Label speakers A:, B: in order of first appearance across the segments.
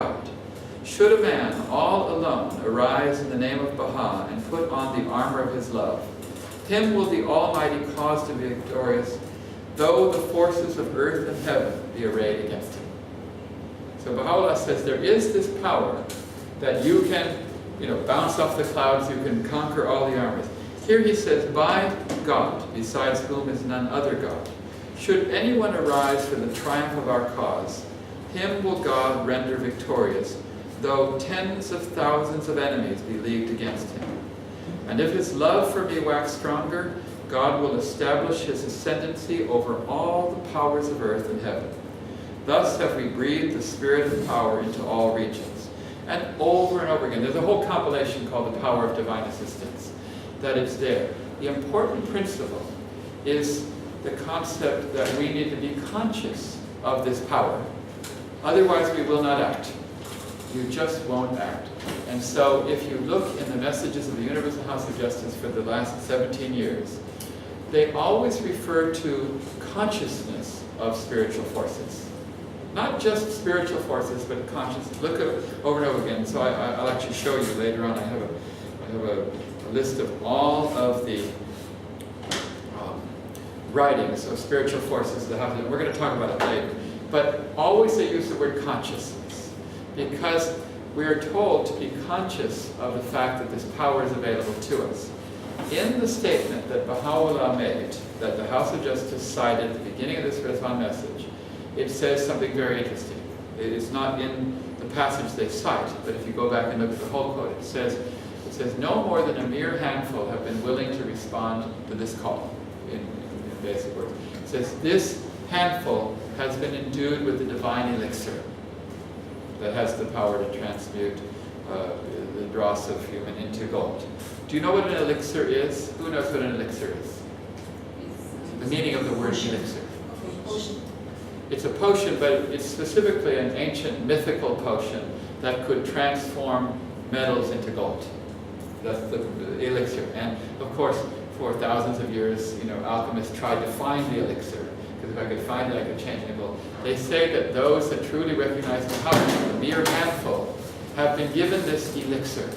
A: God. Should a man, all alone, arise in the name of Baha and put on the armor of his love, him will the Almighty cause to be victorious, though the forces of earth and heaven be arrayed against him. So Baha'u'llah says there is this power that you can, bounce off the clouds, you can conquer all the armies. Here he says, by God, besides whom is none other God, should anyone arise for the triumph of our cause, him will God render victorious, though tens of thousands of enemies be leagued against him. And if his love for me wax stronger, God will establish his ascendancy over all the powers of earth and heaven. Thus have we breathed the spirit of power into all regions. And over again, there's a whole compilation called The Power of Divine Assistance, that is there. The important principle is the concept that we need to be conscious of this power. Otherwise we will not act. You just won't act. And so if you look in the messages of the Universal House of Justice for the last 17 years, they always refer to consciousness of spiritual forces. Not just spiritual forces, but consciousness. Look at it over and over again. So I'll actually show you later on. I have a list of all of the writings of spiritual forces that have. We're going to talk about it later. But always they use the word consciousness, because we are told to be conscious of the fact that this power is available to us. In the statement that Baha'u'llah made, that the House of Justice cited at the beginning of this Rizwan message, it says something very interesting. It is not in the passage they cite, but if you go back and look at the whole quote, it says, no more than a mere handful have been willing to respond to this call, in basic words. It says, this handful has been endued with the divine elixir that has the power to transmute the dross of human into gold. Do you know what an elixir is? Who knows what an elixir is? The meaning of the word elixir. It's a potion, but it's specifically an ancient mythical potion that could transform metals into gold. That's the elixir. And of course, for thousands of years, alchemists tried to find the elixir, because if I could find it, I could change it into gold. They say that those that truly recognize the power, the mere handful, have been given this elixir,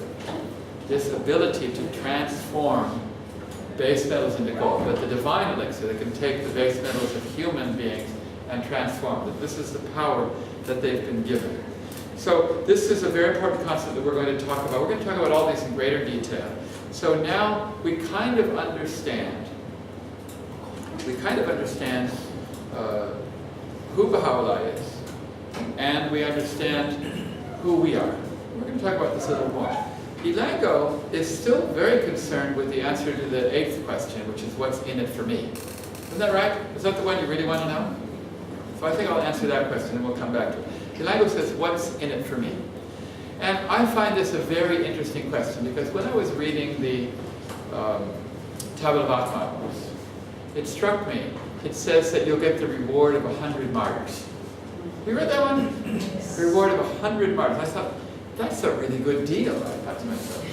A: this ability to transform base metals into gold. But the divine elixir that can take the base metals of human beings and transform them. This is the power that they've been given. So this is a very important concept that we're going to talk about. We're going to talk about all these in greater detail. So now we kind of understand who Baha'u'llah is, and we understand who we are. We're going to talk about this a little more. Ilango is still very concerned with the answer to the 8th question, which is what's in it for me. Isn't that right? Is that the one you really want to know? So I think I'll answer that question and we'll come back to it. Ilango says, what's in it for me? And I find this a very interesting question, because when I was reading the Tablet of Atma, it struck me. It says that you'll get the reward of 100 martyrs. You read that one? The reward of 100 martyrs. I thought, that's a really good deal. I thought to myself.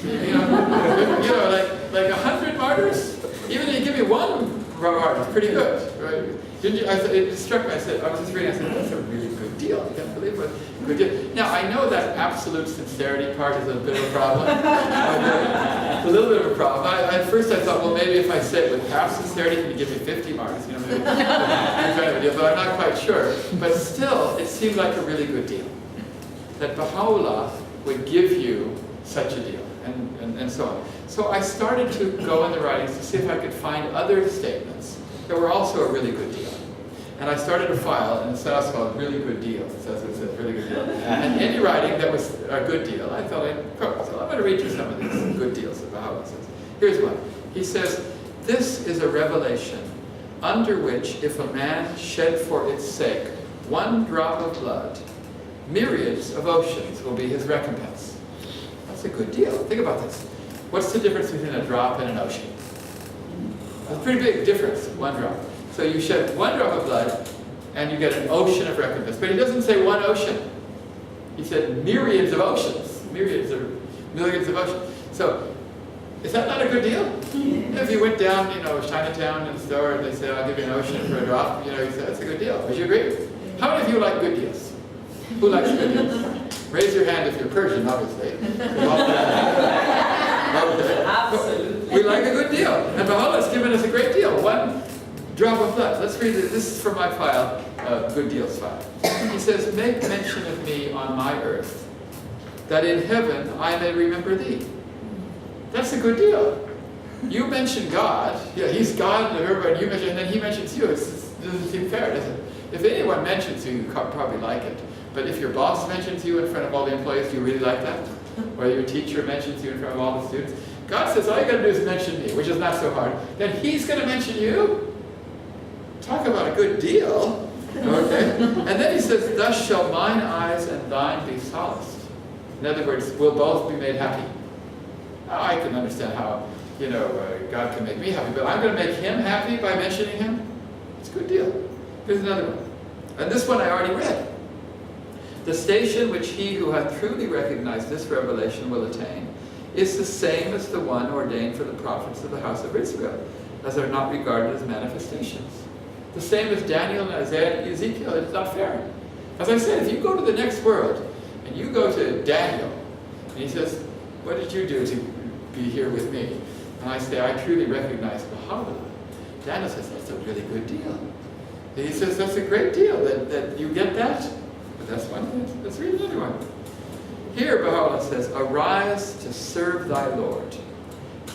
A: Like 100 martyrs? Even if you give me one martyr, it's pretty good, right? Didn't you? It struck me. I was just reading. I said, that's a really good deal. I can't believe it. Good deal. Now I know that absolute sincerity part is a bit of a problem. It's a little bit of a problem. At first I thought, well, maybe if I say it with half sincerity, can you give me 50 martyrs? Maybe kind of a deal. But I'm not quite sure. But still, it seemed like a really good deal. That Baha'u'llah would give you such a deal, and so on. So I started to go in the writings to see if I could find other statements that were also a really good deal. And I started a file, and the was called Really Good Deals. That's what it says, Really Good Deal. And any writing that was a good deal, I thought I'd quote. So I'm going to read you some of these good deals that Baha'u'llah says. Here's one. He says, this is a revelation under which if a man shed for its sake one drop of blood, myriads of oceans will be his recompense. That's a good deal. Think about this. What's the difference between a drop and an ocean? It's a pretty big difference, one drop. So you shed one drop of blood, and you get an ocean of recompense. But he doesn't say one ocean. He said myriads of oceans. Myriads or millions of oceans. So, is that not a good deal? Yeah. If you went down, Chinatown in the store, and they said, I'll give you an ocean for a drop, you say, that's a good deal. Would you agree? How many of you like good deals? Who likes good deals? Raise your hand if you're Persian, obviously.
B: Absolutely.
A: We like a good deal. And Baha'u'llah has given us a great deal. One drop of blood. Let's read it. This is from my file, Good Deals file. He says, make mention of me on my earth, that in heaven I may remember thee. That's a good deal. You mention God. Yeah, he's God and everybody. You mention, and then he mentions you. It doesn't seem fair, does it? If anyone mentions you, you probably like it. But if your boss mentions you in front of all the employees, do you really like that? Or your teacher mentions you in front of all the students? God says, all you got to do is mention me, which is not so hard. Then he's going to mention you? Talk about a good deal. Okay? And then he says, thus shall mine eyes and thine be solaced. In other words, we'll both be made happy. Now, I can understand how, God can make me happy, but I'm going to make him happy by mentioning him? It's a good deal. Here's another one. And this one I already read. The station which he who hath truly recognized this revelation will attain is the same as the one ordained for the prophets of the house of Israel, as are not regarded as manifestations. The same as Daniel and Isaiah and Ezekiel. It's not fair. As I said, if you go to the next world, and you go to Daniel, and he says, what did you do to be here with me? And I say, I truly recognize Baha'u'llah. Daniel says, that's a really good deal. And he says, that's a great deal that you get that. But that's one thing. Let's read another one. Here Baha'u'llah says, arise to serve thy Lord.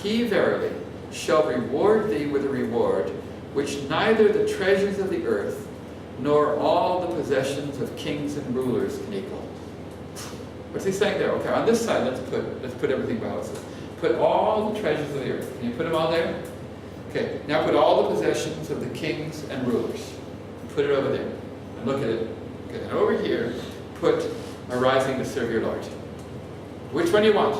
A: He verily shall reward thee with a reward which neither the treasures of the earth nor all the possessions of kings and rulers can equal. What's he saying there? Okay, on this side, let's put everything Baha'u'llah says. Put all the treasures of the earth. Can you put them all there? Okay, now put all the possessions of the kings and rulers. Put it over there. And look at it. Okay, and over here, put arising to serve your Lord. Which one do you want?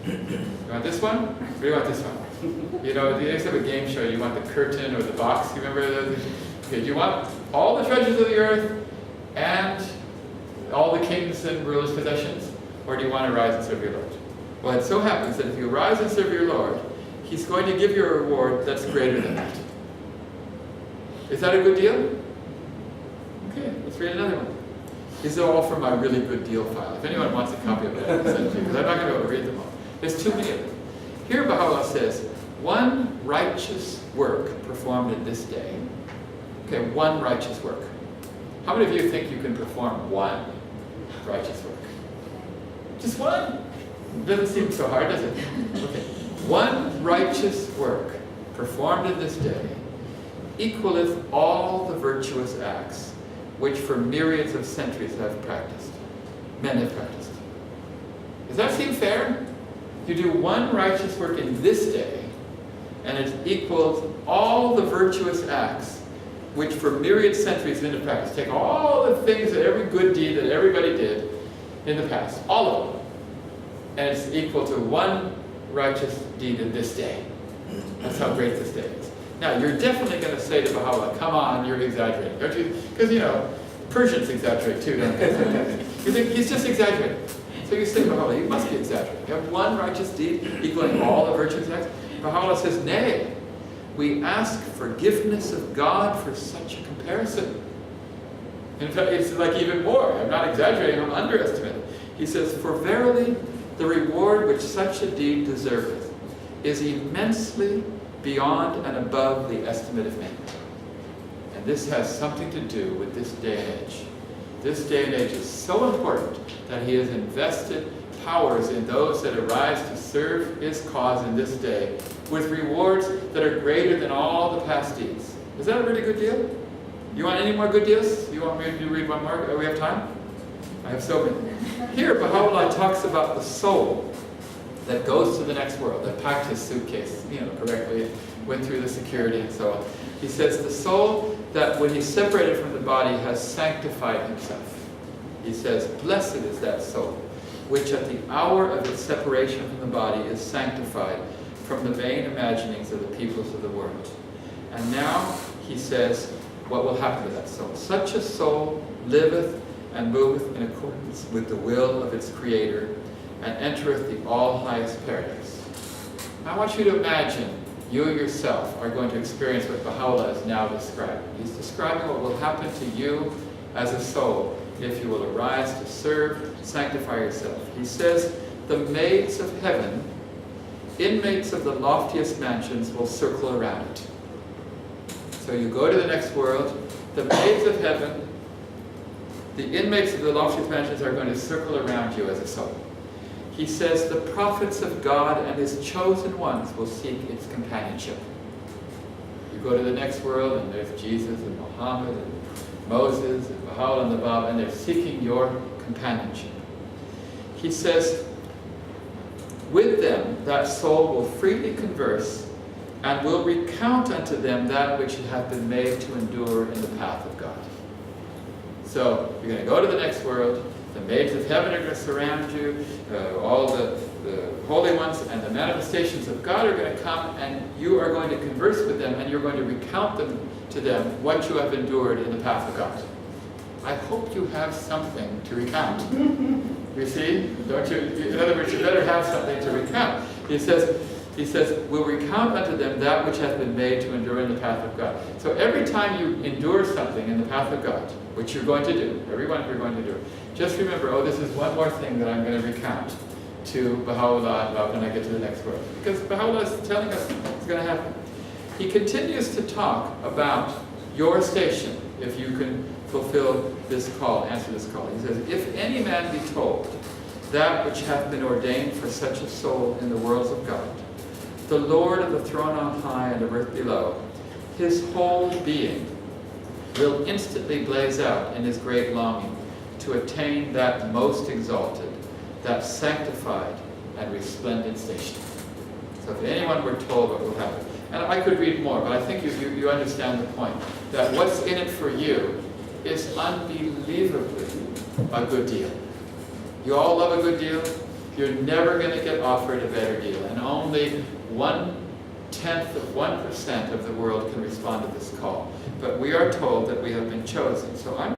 A: You want this one? Or do you want this one? You used to have a game show. You want the curtain or the box. You remember those? Okay, do you want all the treasures of the earth and all the kings and rulers' possessions? Or do you want to rise and serve your Lord? Well, it so happens that if you rise and serve your Lord, he's going to give you a reward that's greater than that. Is that a good deal? Okay, let's read another one. These are all from my really good deal file. If anyone wants a copy of that, I'll send it to you, because I'm not going to be able to read them all. There's too many of them. Here Baha'u'llah says, one righteous work performed in this day. Okay, one righteous work. How many of you think you can perform one righteous work? Just one? Doesn't seem so hard, does it? Okay. One righteous work performed in this day equaleth all the virtuous acts which for myriads of centuries men have practiced. Does that seem fair? You do one righteous work in this day, and it equals all the virtuous acts which for myriad centuries men have practiced. Take all the things, every good deed that everybody did in the past, all of them, and it's equal to one righteous deed in this day. That's how great this day is. Now, you're definitely going to say to Baha'u'llah, come on, you're exaggerating, don't you? Because, Persians exaggerate too, don't they? You think he's just exaggerating. So you say, Baha'u'llah, you must be exaggerating. You have one righteous deed equaling all the virtuous acts. Baha'u'llah says, nay, we ask forgiveness of God for such a comparison. In fact, it's like even more. I'm not exaggerating, I'm underestimating. He says, for verily the reward which such a deed deserveth is immensely beyond and above the estimate of men. And this has something to do with this day and age. This day and age is so important that he has invested powers in those that arise to serve his cause in this day with rewards that are greater than all the past deeds. Is that a really good deal? You want any more good deals? You want me to read one more? Do we have time? I have so many. Here, Baha'u'llah talks about the soul that goes to the next world, that packed his suitcase, correctly, went through the security and so on. He says the soul that when he's separated from the body has sanctified himself. He says, blessed is that soul, which at the hour of its separation from the body is sanctified from the vain imaginings of the peoples of the world. And now, he says, what will happen to that soul? Such a soul liveth and moveth in accordance with the will of its Creator, and entereth the all-highest paradise. I want you to imagine you yourself are going to experience what Baha'u'llah is now describing. He's describing what will happen to you as a soul if you will arise to serve, sanctify yourself. He says, the maids of heaven, inmates of the loftiest mansions, will circle around it. So you go to the next world, the maids of heaven, the inmates of the loftiest mansions are going to circle around you as a soul. He says the prophets of God and His chosen ones will seek its companionship. You go to the next world and there's Jesus and Muhammad and Moses and Baha'u'llah and the Bab, and they're seeking your companionship. He says, with them that soul will freely converse and will recount unto them that which hath been made to endure in the path of God. So you're going to go to the next world. The maids of heaven are going to surround you. All the holy ones and the manifestations of God are going to come, and you are going to converse with them, and you're going to recount to them what you have endured in the path of God. I hope you have something to recount. You see? Don't you? In other words, you better have something to recount. He says, we'll recount unto them that which hath been made to endure in the path of God. So every time you endure something in the path of God, which you're going to do, every one of you are going to do, just remember, oh, this is one more thing that I'm going to recount to Baha'u'llah about when I get to the next world. Because Baha'u'llah is telling us it's going to happen. He continues to talk about your station, if you can fulfill this call, answer this call. He says, if any man be told that which hath been ordained for such a soul in the worlds of God, the Lord of the throne on high and of earth below, his whole being will instantly blaze out in his great longing to attain that most exalted, that sanctified and resplendent station. So if anyone were told what will happen, and I could read more, but I think you understand the point, that what's in it for you is unbelievably a good deal. You all love a good deal. You're never going to get offered a better deal, and only 1/10% of the world can respond to this call. But we are told that we have been chosen. So I'm